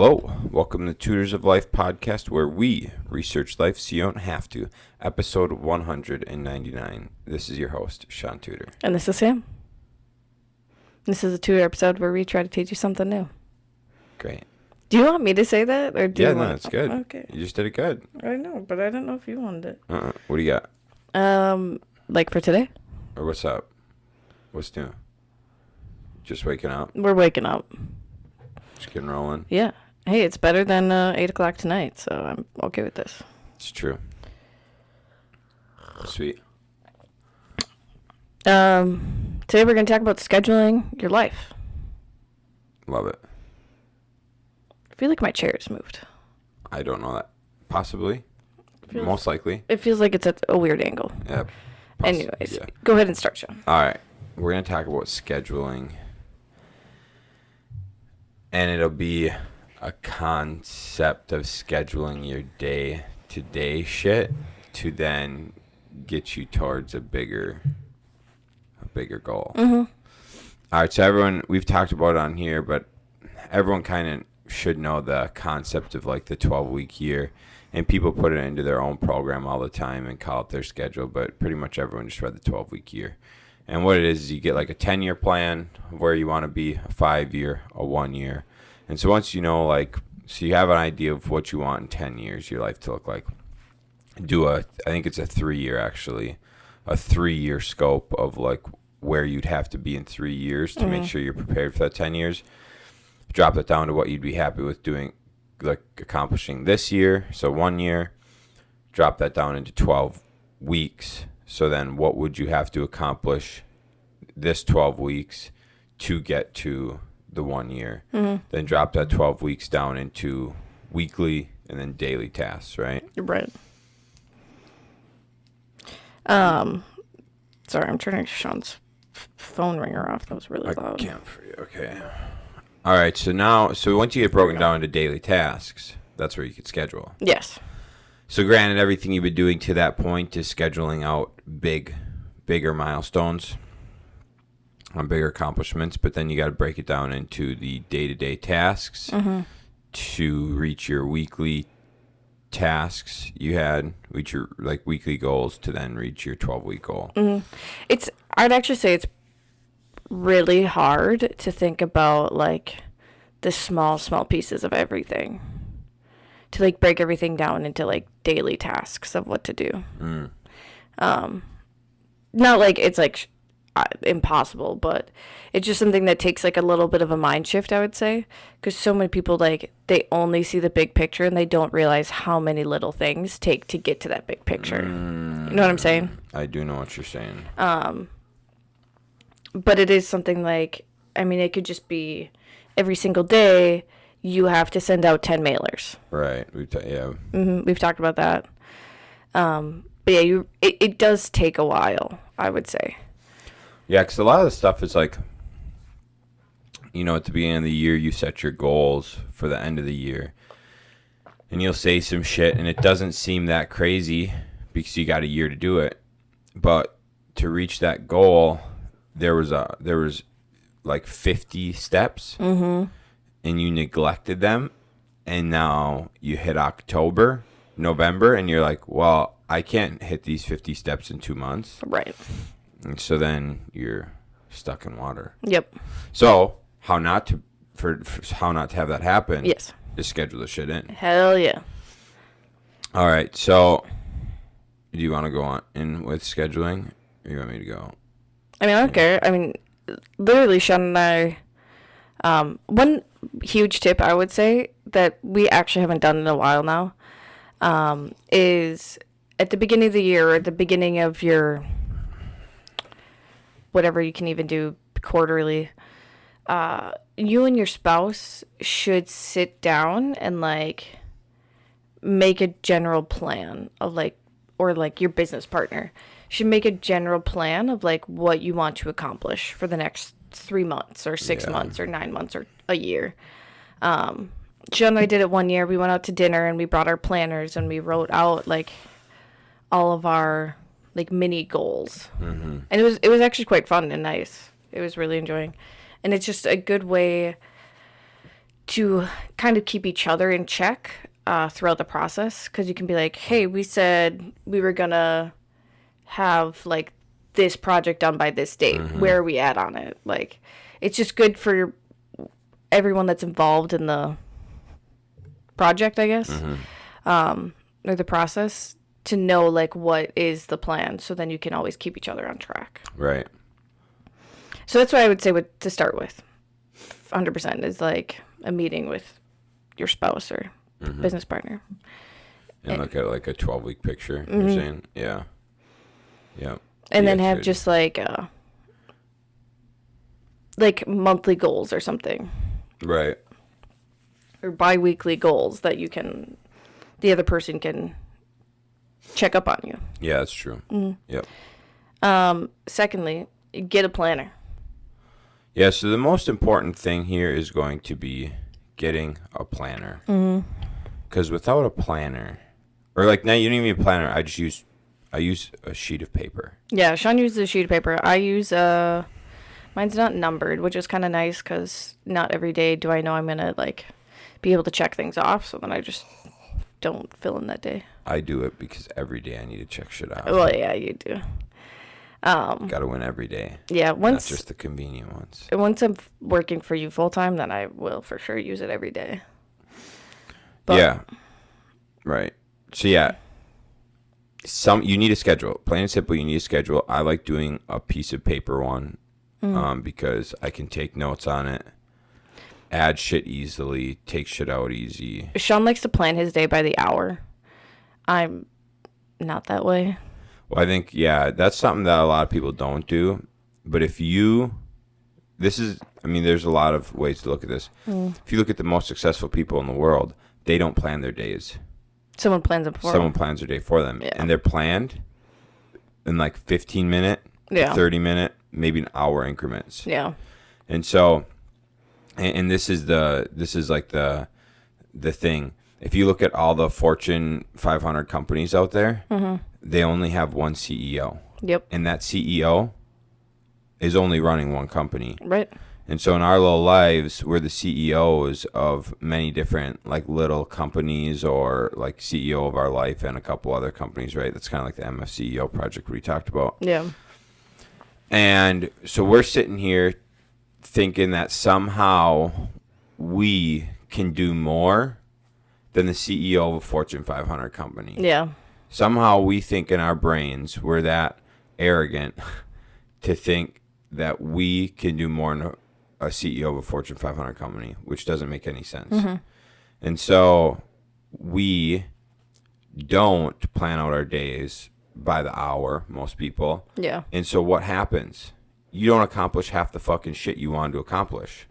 Hello, welcome to Tutors of Life podcast, where we research life so you don't have to. Episode 199. This is your host, Shaun Tutor. And this is Sam. This is a Tutor episode where we try to teach you something new. Great. Do you want me to say that? Or do you want... it's good. Okay. You just did it good. I know, but I don't know if you wanted it. What do you got? Like for today? Or what's up? What's new? Just waking up? We're waking up. Just getting rolling? Yeah. Hey, it's better than 8 o'clock tonight, so I'm okay with this. It's true. Sweet. Today we're going to talk about scheduling your life. Love it. I feel like my chair has moved. I don't know that. Possibly. Most likely. It feels like it's at a weird angle. Yeah. Anyways, yeah. Go ahead and start, Shaun. All right. We're going to talk about scheduling. And it'll be a concept of scheduling your day-to-day shit to then get you towards a bigger goal. Mm-hmm. All right, so everyone, we've talked about it on here, but everyone kind of should know the concept of like the 12-week year. And people put it into their own program all the time and call it their schedule, but pretty much everyone just read the 12-week year. And what it is you get like a 10-year plan of where you want to be, a 5-year, a 1-year. And so once you know, so you have an idea of what you want in 10 years, your life to look like. I think it's a 3-year actually, a 3-year scope of like where you'd have to be in 3 years to make sure you're prepared for that 10 years. Drop that down to what you'd be happy with doing, like accomplishing this year. So 1 year, drop that down into 12 weeks. So then what would you have to accomplish this 12 weeks to get to the 1 year? Mm-hmm. Then drop that 12 weeks down into weekly and then daily tasks, right? Right. Sorry, I'm turning Shaun's phone ringer off. That was really loud. I can't for you. Okay. All right. So once you get broken down into daily tasks, that's where you could schedule. Yes. So granted, everything you've been doing to that point is scheduling out bigger milestones on bigger accomplishments, but then you got to break it down into the day-to-day tasks to reach your weekly tasks reach your like weekly goals to then reach your 12-week goal. Mm-hmm. I'd actually say it's really hard to think about like the small pieces of everything. To like break everything down into like daily tasks of what to do. Not like it's like impossible, but it's just something that takes like a little bit of a mind shift, I would say, because so many people like they only see the big picture and they don't realize how many little things take to get to that big picture. You know what I'm saying? I do know what you're saying. But it is something like, I mean, it could just be every single day you have to send out 10 mailers. Right. We've talked about that. But yeah, it does take a while, I would say. Yeah, because a lot of the stuff is like, at the beginning of the year, you set your goals for the end of the year. And you'll say some shit, and it doesn't seem that crazy because you got a year to do it. But to reach that goal, there was like 50 steps. Mm-hmm. And you neglected them, and now you hit November, and you're like, well, I can't hit these 50 steps in 2 months. Right. And so then you're stuck in water. Yep. So how not to have that happen? Yes. Is schedule the shit in. Hell yeah. All right. So do you want to go on in with scheduling, or you want me to go? I mean, I don't care. I mean, literally, Shaun and I. One huge tip I would say that we actually haven't done in a while now is at the beginning of the year or at the beginning of your whatever you can even do quarterly, you and your spouse should sit down and like make a general plan of like, or like your business partner should make a general plan of like what you want to accomplish for the next 3 months or 6 months or 9 months or a year. Shaun and I did it 1 year. We went out to dinner and we brought our planners and we wrote out like all of our like mini goals. Mm-hmm. And it was actually quite fun and nice. It was really enjoying. And it's just a good way to kind of keep each other in check throughout the process, because you can be like, hey, we said we were gonna have like this project done by this date. Where are we at on it? Like, it's just good for everyone that's involved in the project, I guess, or the process, to know like what is the plan, so then you can always keep each other on track. Right. So that's what I would say to start with. 100% is like a meeting with your spouse or business partner. And look at like a 12-week picture, you're saying? Yeah. Yeah. And then have just like monthly goals or something. Right. Or bi-weekly goals that the other person can check up on you. Yeah, that's true. Yep. Secondly, get a planner. Yeah, so the most important thing here is going to be getting a planner. Because without a planner, or like now you don't even need a planner, I use a sheet of paper. Yeah, Shaun uses a sheet of paper. I use mine's not numbered, which is kind of nice because not every day do I know I'm gonna like be able to check things off. So then I just don't fill in that day. I do it because every day I need to check shit out. Well, yeah, you do. Gotta win every day. Yeah, not just the convenient ones. Once I'm working for you full time, then I will for sure use it every day. But, yeah. Right. So yeah. You need a schedule. Plain and simple, you need a schedule. I like doing a piece of paper one, because I can take notes on it, add shit easily, take shit out easy. Shaun likes to plan his day by the hour. I'm not that way. Well, I think, yeah, that's something that a lot of people don't do. But there's a lot of ways to look at this. If you look at the most successful people in the world, they don't plan their days. Someone plans it for them. Someone plans their day for them. Yeah. And they're planned in like 15-minute, 30-minute, maybe an hour increments. Yeah. And so, and this is like the thing. If you look at all the Fortune 500 companies out there, they only have one CEO. Yep. And that CEO is only running one company. Right. And so in our little lives, we're the CEOs of many different like little companies, or like CEO of our life and a couple other companies, right? That's kind of like the MFCEO project we talked about. Yeah. And so we're sitting here thinking that somehow we can do more than the CEO of a Fortune 500 company. Yeah. Somehow we think in our brains we're that arrogant to think that we can do more than a CEO of a Fortune 500 company, which doesn't make any sense. And so we don't plan out our days by the hour, most people. Yeah. And so what happens? You don't accomplish half the fucking shit you wanted to accomplish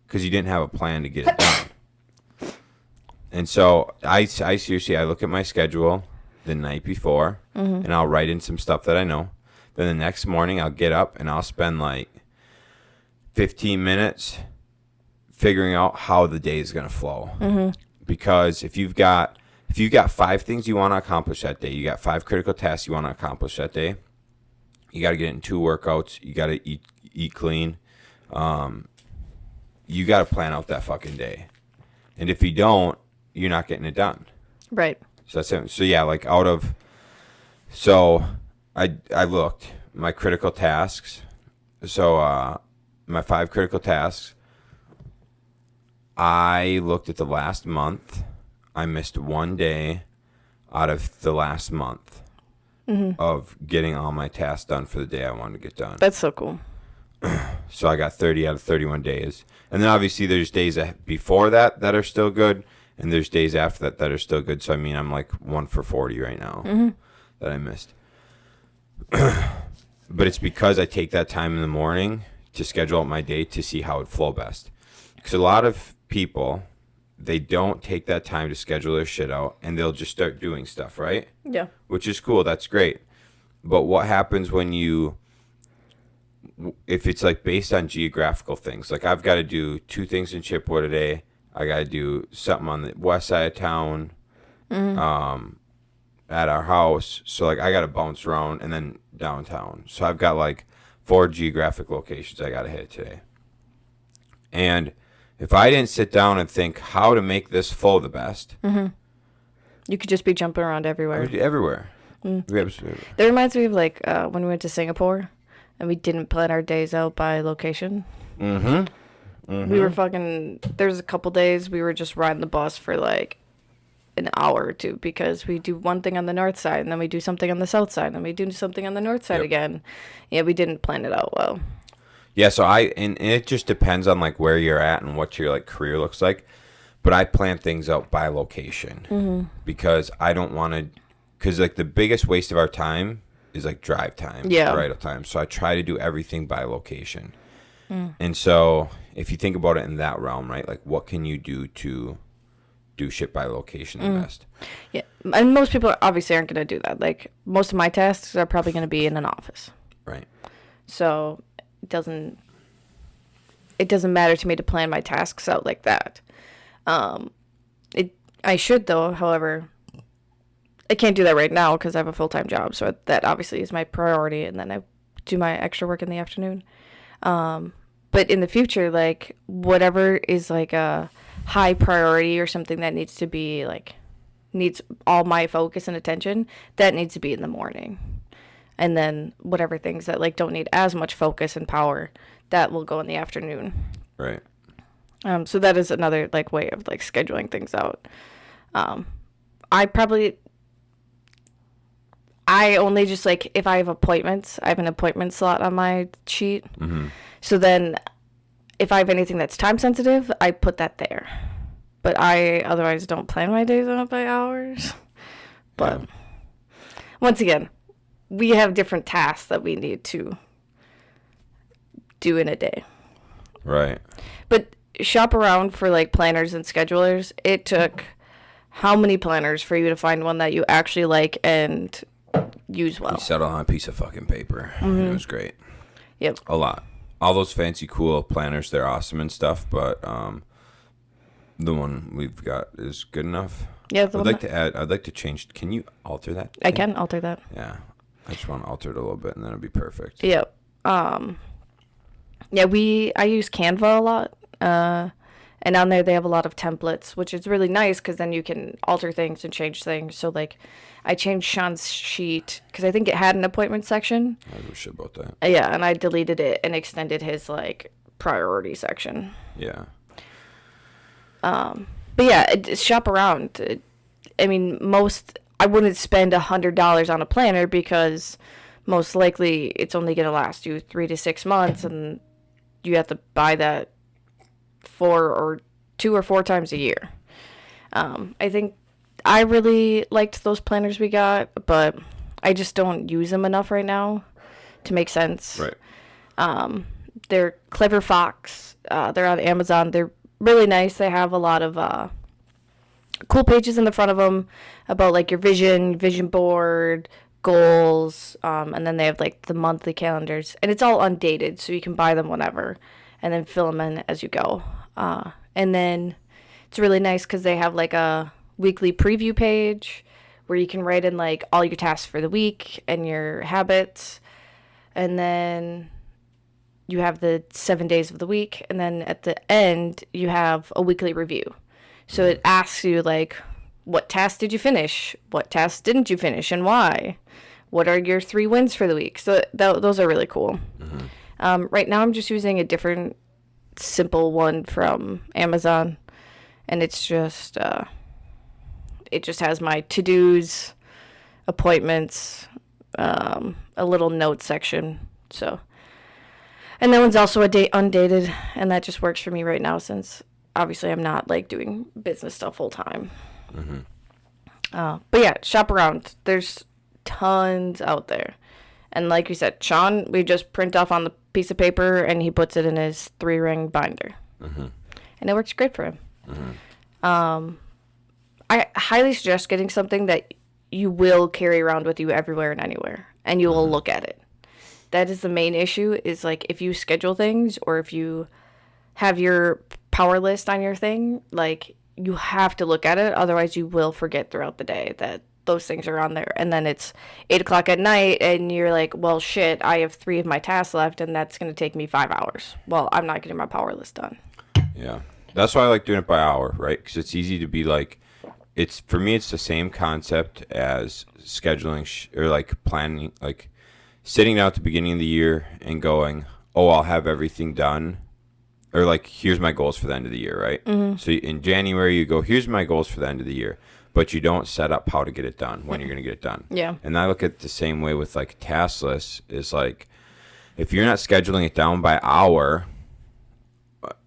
because you didn't have a plan to get it done. And so I seriously, I look at my schedule the night before, and I'll write in some stuff that I know. Then the next morning I'll get up and I'll spend like 15 minutes figuring out how the day is going to flow. Because if you've got 5 things you want to accomplish that day, you got 5 critical tasks you want to accomplish that day, you got to get in 2 workouts, you got to eat clean, you got to plan out that fucking day. And if you don't, you're not getting it done. Right. So that's it. So yeah, like I looked my critical tasks. So my 5 critical tasks, I looked at the last month. I missed 1 day out of the last month of getting all my tasks done for the day I wanted to get done. That's so cool. So I got 30 out of 31 days. And then obviously there's days before that are still good, and there's days after that are still good. So I mean, I'm like 1 for 40 right now that I missed. But it's because I take that time in the morning to schedule out my day to see how it flow best. Because a lot of people, they don't take that time to schedule their shit out, and they'll just start doing stuff, right? Yeah. Which is cool. That's great. But what happens when if it's like based on geographical things, like I've got to do 2 things in Chippewa today. I got to do something on the west side of town at our house. So like I got to bounce around, and then downtown. So I've got like 4 geographic locations I got to hit today. And If I didn't sit down and think how to make this flow the best, You could just be jumping around I everywhere. would be everywhere. That reminds me of like when we went to Singapore and we didn't plan our days out by location. We were fucking. There's a couple days we were just riding the bus for like an hour or two because we do one thing on the north side and then we do something on the south side and we do something on the north side again. Yeah, we didn't plan it out well. Yeah, so and it just depends on like where you're at and what your like career looks like. But I plan things out by location because I don't want to. Because like the biggest waste of our time is like drive time, idle time. So I try to do everything by location. And so if you think about it in that realm, right? Like what can you do to do shit by location the best? Yeah, and most people obviously aren't going to do that. Like most of my tasks are probably going to be in an office. Right. So it doesn't matter to me to plan my tasks out like that. I should though, however, I can't do that right now because I have a full-time job. So that obviously is my priority. And then I do my extra work in the afternoon. But in the future, like whatever is like a high priority or something that needs to be like, needs all my focus and attention, that needs to be in the morning. And then whatever things that like don't need as much focus and power, that will go in the afternoon. Right. So that is another like way of like scheduling things out. I only just like if I have appointments, I have an appointment slot on my sheet. So then if I have anything that's time sensitive, I put that there. But I otherwise don't plan my days out by hours. But once again, we have different tasks that we need to do in a day. Right. But shop around for like planners and schedulers. It took how many planners for you to find one that you actually like and use well? We settled on a piece of fucking paper. It was great. Yep. A lot. All those fancy, cool planners, they're awesome and stuff, but the one we've got is good enough. Yeah, I'd like to change. Can you alter that? I can alter that. Yeah. I just want to alter it a little bit and then it'll be perfect. Yep. I use Canva a lot. And on there they have a lot of templates, which is really nice because then you can alter things and change things. So like I changed Shaun's sheet because I think it had an appointment section. I give a shit about that. Yeah, and I deleted it and extended his like priority section. Yeah. But yeah, shop around. I wouldn't spend $100 on a planner because most likely it's only going to last you 3 to 6 months and you have to buy that 2 or 4 times a year. I think I really liked those planners we got, but I just don't use them enough right now to make sense. Right. They're Clever Fox. They're on Amazon. They're really nice. They have a lot of cool pages in the front of them about like your vision board, goals, and then they have like the monthly calendars, and it's all undated, so you can buy them whenever and then fill them in as you go. And then it's really nice because they have like a weekly preview page where you can write in like all your tasks for the week and your habits, and then you have the 7 days of the week, and then at the end you have a weekly review. So it asks you like, what task did you finish? What tasks didn't you finish and why? What are your 3 wins for the week? So those are really cool. Right now I'm just using a different simple one from Amazon, and it's just it just has my to-dos, appointments, a little note section. So, and that one's also undated, and that just works for me right now since obviously I'm not like doing business stuff full time. But yeah, shop around. There's tons out there. And like you said, Shaun, we just print off on the piece of paper and he puts it in his 3-ring binder. And it works great for him. I highly suggest getting something that you will carry around with you everywhere and anywhere, and you will look at it. That is the main issue, is like if you schedule things or if you have your power list on your thing, like you have to look at it. Otherwise you will forget throughout the day that those things are on there. And then it's 8:00 at night and you're like, well, shit, I have 3 of my tasks left and that's going to take me 5 hours. Well, I'm not getting my power list done. Yeah. That's why I like doing it by hour, right? Because it's easy to be like, it's for me. It's the same concept as scheduling or like planning, like sitting down at the beginning of the year and going, oh, I'll have everything done, or like, here's my goals for the end of the year, right? So in January, you go, here's my goals for the end of the year, but you don't set up how to get it done, when you're going to get it done. Yeah. And I look at it the same way with like task lists, is like, if you're not scheduling it down by hour,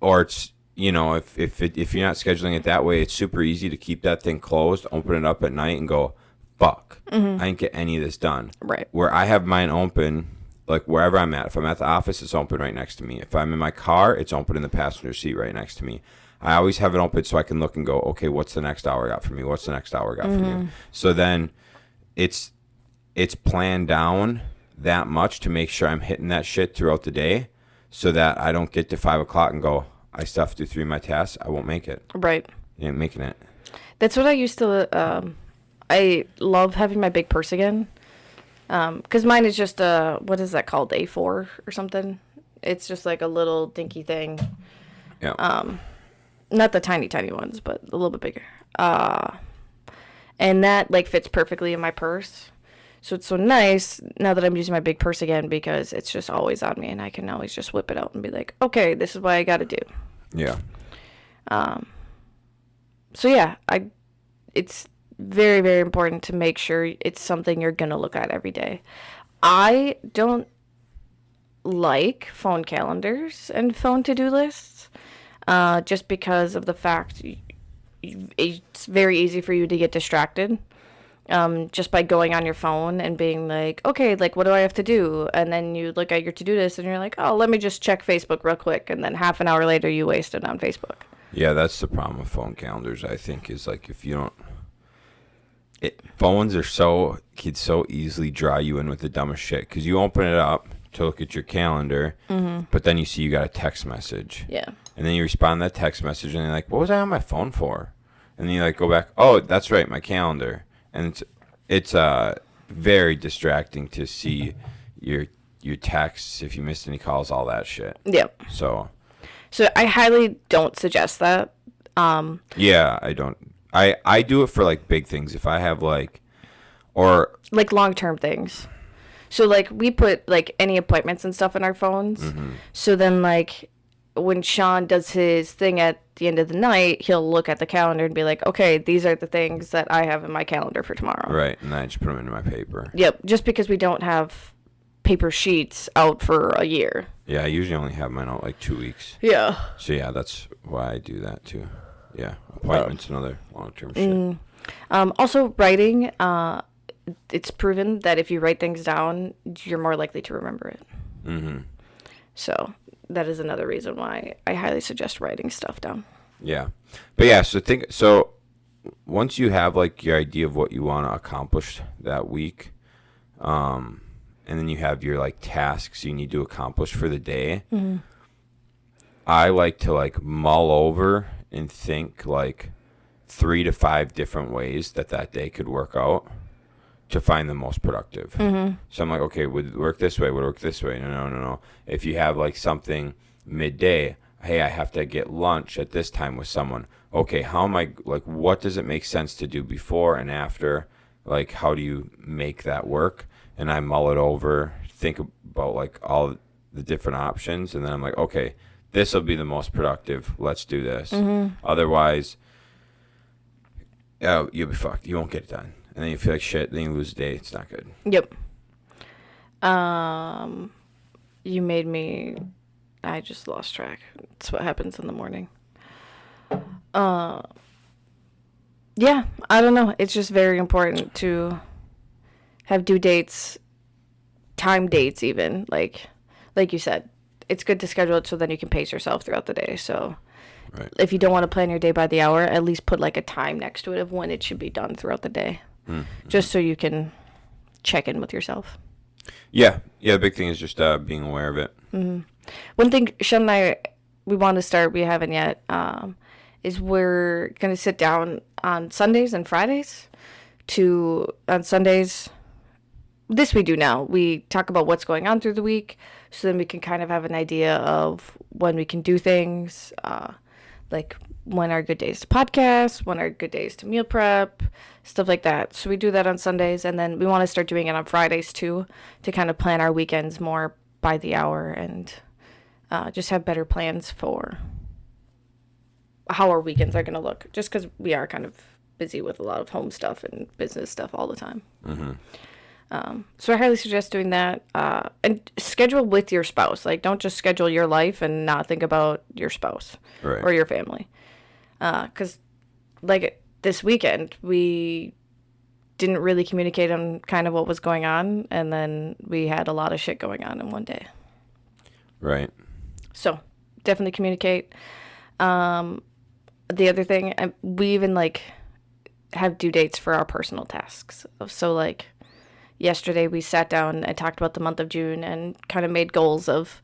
or it's, if you're not scheduling it that way, it's super easy to keep that thing closed, open it up at night and go, fuck, I didn't get any of this done. Right. Where I have mine open, like wherever I'm at. If I'm at the office, it's open right next to me. If I'm in my car, it's open in the passenger seat right next to me. I always have it open so I can look and go, okay, what's the next hour got for me? What's the next hour got for you? So then it's planned down that much to make sure I'm hitting that shit throughout the day, so that I don't get to 5 o'clock and go, I still have to do 3 of my tasks. I won't make it. Right. You ain't making it. That's what I used to. I love having my big purse again. Because mine is just what is that called? A4 or something. It's just like a little dinky thing. Yeah. Not the tiny ones, but a little bit bigger. And that like fits perfectly in my purse. So it's so nice now that I'm using my big purse again, because it's just always on me and I can always just whip it out and be like, okay, this is what I got to do. Yeah. So yeah, it's very, very important to make sure it's something you're going to look at every day. I don't like phone calendars and phone to-do lists, just because of the fact it's very easy for you to get distracted. Just by going on your phone and being like, okay, like, what do I have to do? And then you look at your to-do list and you're like, oh, let me just check Facebook real quick. And then half an hour later, you wasted on Facebook. Yeah, that's the problem with phone calendars, I think, is like, if you don't... phones could so easily draw you in with the dumbest shit, because you open it up to look at your calendar, but then you see you got a text message. Yeah. And then you respond to that text message and you're like, what was I on my phone for? And then you like go back, oh, that's right, my calendar. And it's very distracting to see your texts, if you missed any calls, all that shit. Yep. So I highly don't suggest that. Yeah, I don't. I do it for like big things. If I have like long-term things. So like we put like any appointments and stuff in our phones. So then like when Shaun does his thing at the end of the night, he'll look at the calendar and be like, okay, these are the things that I have in my calendar for tomorrow. Right, and I just put them into my paper. Yep, just because we don't have paper sheets out for a year. Yeah, I usually only have mine out like 2 weeks. Yeah. So yeah, that's why I do that too. Yeah, appointments and other long-term shit. Also, writing, it's proven that if you write things down, you're more likely to remember it. So that is another reason why I highly suggest writing stuff down. Yeah. But yeah, so once you have like your idea of what you want to accomplish that week, and then you have your like tasks you need to accomplish for the day, I like to like mull over and think like 3 to 5 different ways that day could work out to find the most productive. So I'm like, okay, would it work this way? Would it work this way? No. If you have like something midday, hey, I have to get lunch at this time with someone. Okay, how am I, like, what does it make sense to do before and after? Like, how do you make that work? And I mull it over, think about like all the different options, and then I'm like, okay, this will be the most productive. Let's do this. Otherwise, you'll be fucked. You won't get it done. And then you feel like shit. Then you lose a day. It's not good. Yep. You made me... I just lost track. That's what happens in the morning. Yeah, I don't know. It's just very important to have due dates, time dates even. Like you said, it's good to schedule it so then you can pace yourself throughout the day. So Right. if you don't want to plan your day by the hour, at least put like a time next to it of when it should be done throughout the day. Just so you can check in with yourself. Yeah. The big thing is just being aware of it. One thing Shaun and I, we want to start, we haven't yet, is we're going to sit down on Sundays and Fridays on Sundays, this we do now. We talk about what's going on through the week, so then we can kind of have an idea of when we can do things. like when are good days to podcast, when are good days to meal prep, stuff like that. So we do that on Sundays, and then we want to start doing it on Fridays too, to kind of plan our weekends more by the hour and just have better plans for how our weekends are going to look, just because we are kind of busy with a lot of home stuff and business stuff all the time. So I highly suggest doing that, and schedule with your spouse. Like, don't just schedule your life and not think about your spouse or your family. Because, like, this weekend, we didn't really communicate on kind of what was going on, and then we had a lot of shit going on in one day. Right. So, definitely communicate. The other thing, we even, like, have due dates for our personal tasks. So, like, yesterday we sat down and talked about the month of June and kind of made goals of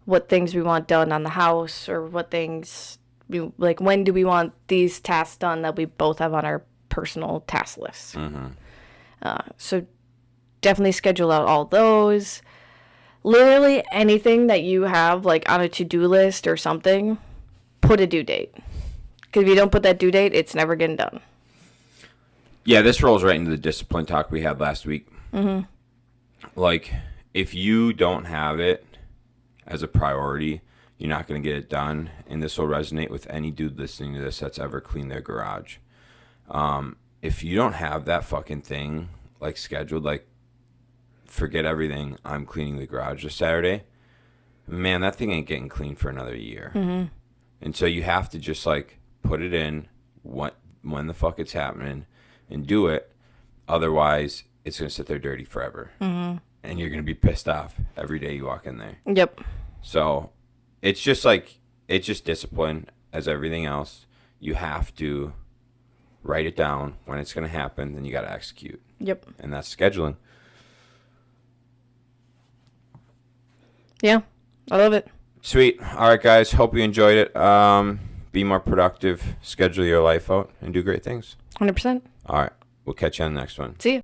what things we want done on the house, or what things, like, when do we want these tasks done that we both have on our personal task list. So definitely schedule out all those. Literally anything that you have, like, on a to-do list or something, put a due date. Because if you don't put that due date, it's never getting done. Yeah, this rolls right into the discipline talk we had last week. Like, if you don't have it as a priority, you're not going to get it done. And this will resonate with any dude listening to this that's ever cleaned their garage. If you don't have that fucking thing, like, scheduled, like, forget everything, I'm cleaning the garage this Saturday, man, that thing ain't getting cleaned for another year. And so you have to just, like, put it in when the fuck it's happening and do it. Otherwise, it's going to sit there dirty forever. And you're going to be pissed off every day you walk in there. Yep. So it's just like, it's just discipline as everything else. You have to write it down when it's going to happen, then you got to execute. Yep. And that's scheduling. Yeah, I love it. Sweet. All right, guys. Hope you enjoyed it. Be more productive. Schedule your life out and do great things. 100%. All right. We'll catch you on the next one. See you.